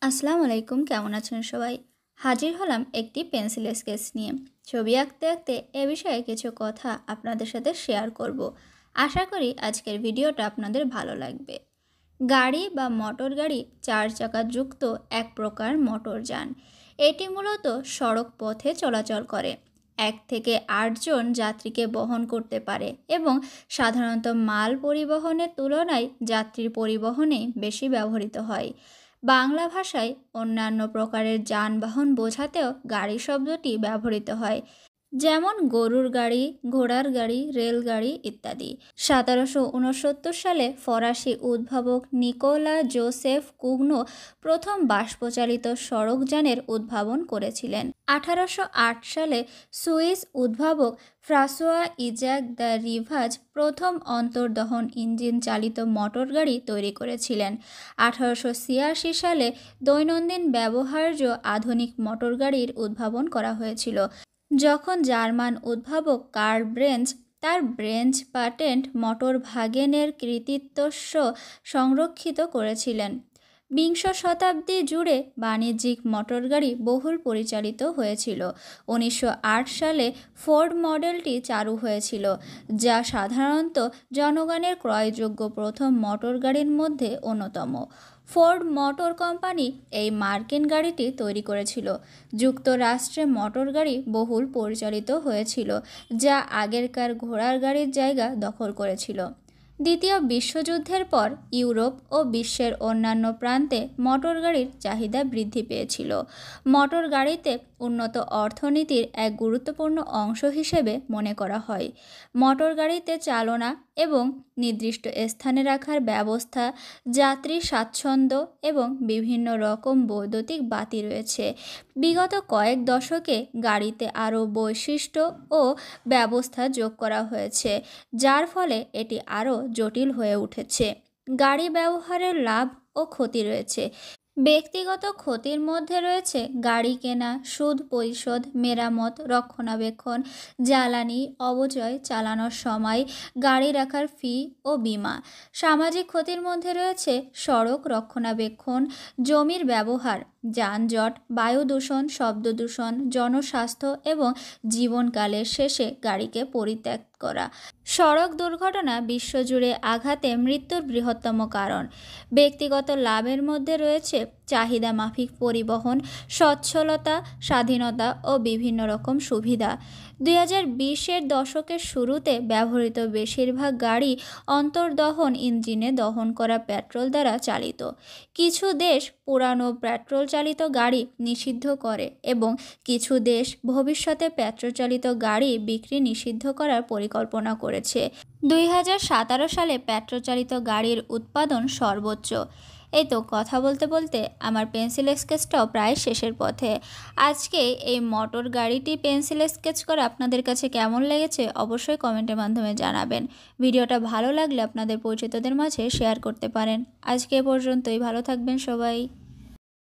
আসসালামু আলাইকুম, কেমন আছেন সবাই? হাজির হলাম একটি পেন্সিল স্কেচ নিয়ে। ছবি আঁকতে আঁকতে এ বিষয়ে কিছু কথা আপনাদের সাথে শেয়ার করব। আশা করি আজকের ভিডিওটা আপনাদের ভালো লাগবে। গাড়ি বা মোটর গাড়ি 4 চাকা যুক্ত এক প্রকার মোটরযান। এটি মূলত সড়ক পথে চলাচল করে। 1 থেকে 8 জন যাত্রীকে বহন করতে পারে এবং সাধারণত মাল পরিবহনের তুলনায় যাত্রীর পরিবহনে বেশি ব্যবহৃত হয়। বাংলা ভাষায় অন্যান্য প্রকারের যানবাহন বোঝাতেও গাড়ি শব্দটি ব্যবহৃত হয়, যেমন গরুর গাড়ি, ঘোড়ার গাড়ি, রেলগাড়ি ইত্যাদি। 1769 সালে ফরাসি উদ্ভাবক নিকোলা জোসেফ কুগনো প্রথম বাষ্পচালিত সড়কযানের উদ্ভাবন করেছিলেন। 1808 সালে সুইস উদ্ভাবক ফ্রাঁসোয়া ইজাক দ্য রিভাজ প্রথম অন্তর্দহন ইঞ্জিন চালিত মোটর গাড়ি তৈরি করেছিলেন। 1886 সালে দৈনন্দিন ব্যবহার্য আধুনিক মোটর গাড়ির উদ্ভাবন করা হয়েছিল, যখন জার্মান উদ্ভাবক কার্ল ব্রেঞ্চ তার ব্রেঞ্চ প্যাটেন্ট মোটর ভাগেনের কৃতিত্ব সংরক্ষিত করেছিলেন। বিংশ শতাব্দী জুড়ে বাণিজ্যিক মোটরগাড়ি বহুল পরিচালিত হয়েছিল। 1908 সালে ফোর্ড মডেলটি চালু হয়েছিল, যা সাধারণত জনগণের ক্রয়যোগ্য প্রথম মোটরগাড়ির মধ্যে অন্যতম। ফোর্ড মোটর কোম্পানি এই মার্কিন গাড়িটি তৈরি করেছিল। যুক্তরাষ্ট্রে মোটর গাড়ি বহুল পরিচালিত হয়েছিল, যা আগেরকার ঘোড়ার গাড়ির জায়গা দখল করেছিল। দ্বিতীয় বিশ্বযুদ্ধের পর ইউরোপ ও বিশ্বের অন্যান্য প্রান্তে মোটর গাড়ির চাহিদা বৃদ্ধি পেয়েছিল। মোটর গাড়িতে উন্নত অর্থনীতির এক গুরুত্বপূর্ণ অংশ হিসেবে মনে করা হয়। মোটর গাড়িতে চালনা এবং নির্দিষ্ট স্থানে রাখার ব্যবস্থা, যাত্রী স্বাচ্ছন্দ্য এবং বিভিন্ন রকম বৈদ্যুতিক বাতি রয়েছে। বিগত কয়েক দশকে গাড়িতে আরও বৈশিষ্ট্য ও ব্যবস্থা যোগ করা হয়েছে, যার ফলে এটি আরও জটিল হয়ে উঠেছে। গাড়ি ব্যবহারের লাভ ও ক্ষতি রয়েছে। ব্যক্তিগত ক্ষতির মধ্যে রয়েছে গাড়ি কেনা, সুদ পরিশোধ, মেরামত, রক্ষণাবেক্ষণ, জ্বালানি অপচয়, চালানোর সময়, গাড়ি রাখার ফি ও বীমা। সামাজিক ক্ষতির মধ্যে রয়েছে সড়ক রক্ষণাবেক্ষণ, জমির ব্যবহার, যানজট, বায়ু দূষণ, শব্দ দূষণ, জনস্বাস্থ্য এবং জীবনকালের শেষে গাড়িকে পরিত্যাগ করা। সড়ক দুর্ঘটনা বিশ্বজুড়ে আঘাতে মৃত্যুর বৃহত্তম কারণ। ব্যক্তিগত লাভের মধ্যে রয়েছে চাহিদা মাফিক পরিবহন, সচ্ছলতা, স্বাধীনতা ও বিভিন্ন রকম সুবিধা। 2020-এর দশকের শুরুতে ব্যবহৃত বেশিরভাগ গাড়ি অন্তর্দহন ইঞ্জিনে দহন করা পেট্রোল দ্বারা চালিত। কিছু দেশ পুরানো পেট্রোল চালিত গাড়ি নিষিদ্ধ করে এবং কিছু দেশ ভবিষ্যতে পেট্রোল চালিত গাড়ি বিক্রি নিষিদ্ধ করার পরিকল্পনা করেছে। 2017 সালে পেট্রোল চালিত গাড়ির উৎপাদন সর্বোচ্চ। এই তো কথা বলতে বলতে আমার পেন্সিল স্কেচটাও প্রায় শেষের পথে। আজকে এই মোটর গাড়িটি পেন্সিল স্কেচ করে আপনাদের কাছে কেমন লেগেছে অবশ্যই কমেন্টের মাধ্যমে জানাবেন। ভিডিওটা ভালো লাগলে আপনাদের পরিচিতদের মাঝে শেয়ার করতে পারেন। আজকে এ পর্যন্তই, ভালো থাকবেন সবাই।